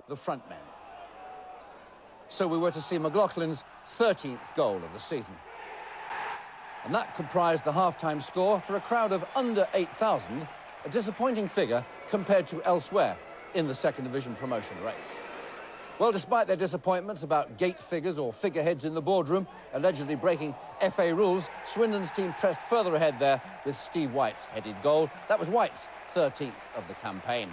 the front men. So we were to see McLaughlin's 13th goal of the season. And that comprised the half-time score for a crowd of under 8,000, a disappointing figure compared to elsewhere in the second division promotion race. Well, despite their disappointments about gate figures or figureheads in the boardroom allegedly breaking FA rules, Swindon's team pressed further ahead there with Steve White's headed goal. That was White's 13th of the campaign.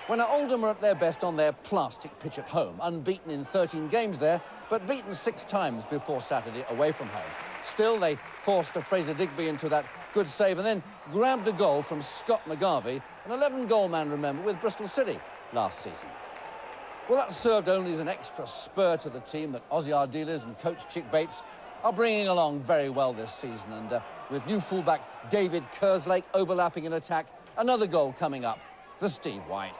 When Oldham are at their best on their plastic pitch at home, unbeaten in 13 games there, but beaten 6 times before Saturday away from home. Still, they forced a Fraser Digby into that good save and then grabbed a goal from Scott McGarvey, an 11-goal man, remember, with Bristol City last season. Well, that served only as an extra spur to the team that Aussie Ardiles and coach Chick Bates are bringing along very well this season. And with new fullback David Kerslake overlapping in attack, another goal coming up for Steve White.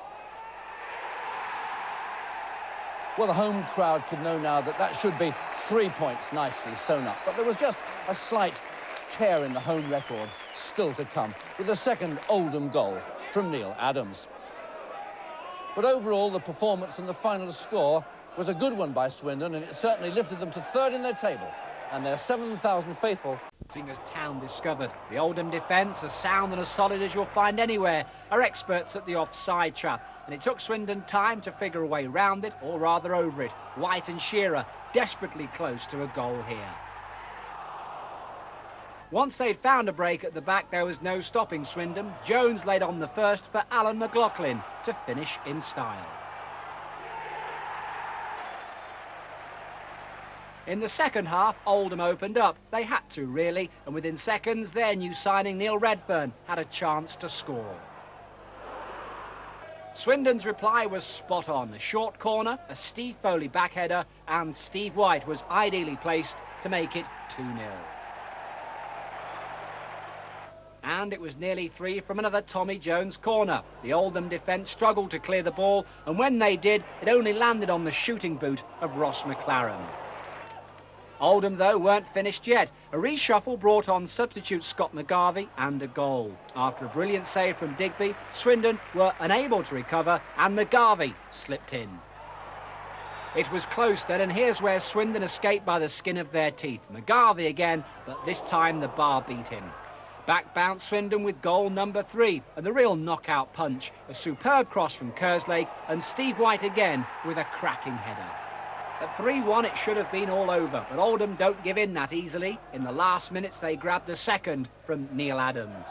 Well, the home crowd could know now that that should be 3 points nicely sewn up. But there was just a slight tear in the home record still to come with the second Oldham goal from Neil Adams. But overall, the performance and the final score was a good one by Swindon, and it certainly lifted them to third in their table, and their 7,000 faithful. As Town discovered, the Oldham defence, as sound and as solid as you'll find anywhere, are experts at the offside trap, and it took Swindon time to figure a way round it, or rather over it. White and Shearer desperately close to a goal here. Once they'd found a break at the back, there was no stopping Swindon. Jones laid on the first for Alan McLoughlin to finish in style. In the second half, Oldham opened up. They had to, really, and within seconds, their new signing, Neil Redfern, had a chance to score. Swindon's reply was spot on. A short corner, a Steve Foley backheader, and Steve White was ideally placed to make it 2-0. And it was nearly 3 from another Tommy Jones corner. The Oldham defence struggled to clear the ball, and when they did, it only landed on the shooting boot of Ross McLaren. Oldham, though, weren't finished yet. A reshuffle brought on substitute Scott McGarvey and a goal. After a brilliant save from Digby, Swindon were unable to recover, and McGarvey slipped in. It was close then, and here's where Swindon escaped by the skin of their teeth. McGarvey again, but this time the bar beat him. Back bounced Swindon with goal number 3, and the real knockout punch, a superb cross from Kerslake, and Steve White again with a cracking header. At 3-1 it should have been all over, but Oldham don't give in that easily. In the last minutes they grabbed the second from Neil Adams.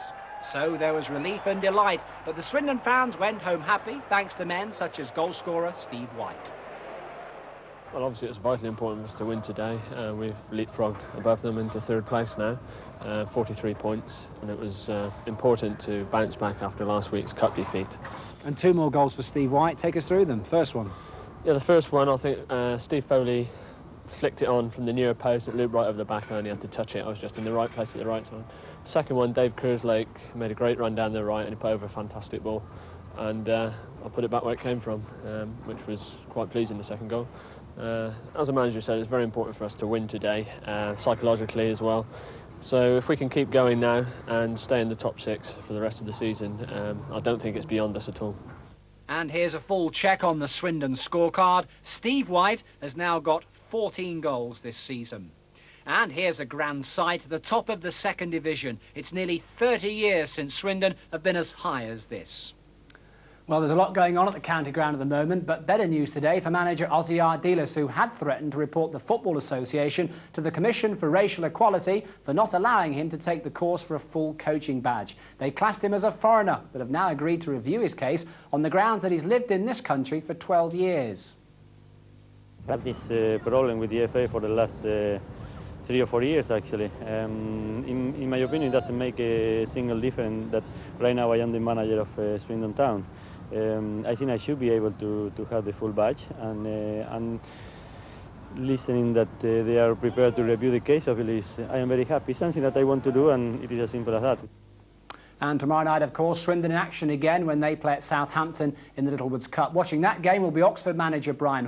So there was relief and delight, but the Swindon fans went home happy thanks to men such as goalscorer Steve White. Well, obviously it's vitally important for us to win today. We've leapfrogged above them into 3rd place now, 43 points, and it was important to bounce back after last week's cup defeat. And 2 more goals for Steve White. Take us through them. First one. Yeah, the first one, I think Steve Foley flicked it on from the near post. It looped right over the back. I only had to touch it. I was just in the right place at the right time. Second one, Dave Kerslake made a great run down the right and he put over a fantastic ball. And I put it back where it came from, which was quite pleasing, the second goal. As the manager said, it's very important for us to win today, psychologically as well. So if we can keep going now and stay in the top 6 for the rest of the season, I don't think it's beyond us at all. And here's a full check on the Swindon scorecard. Steve White has now got 14 goals this season. And here's a grand sight, the top of the 2nd division. It's nearly 30 years since Swindon have been as high as this. Well, there's a lot going on at the county ground at the moment, but better news today for manager Aussie Ardiles, who had threatened to report the Football Association to the Commission for Racial Equality for not allowing him to take the course for a full coaching badge. They classed him as a foreigner, but have now agreed to review his case on the grounds that he's lived in this country for 12 years. I've had this problem with the FA for the last 3 or 4 years, actually. In my opinion, it doesn't make a single difference that right now I am the manager of Swindon Town. I think I should be able to have the full badge, and listening that they are prepared to review the case, I am very happy. It's something that I want to do, and it is as simple as that. And tomorrow night, of course, Swindon in action again when they play at Southampton in the Littlewoods Cup. Watching that game will be Oxford manager Brian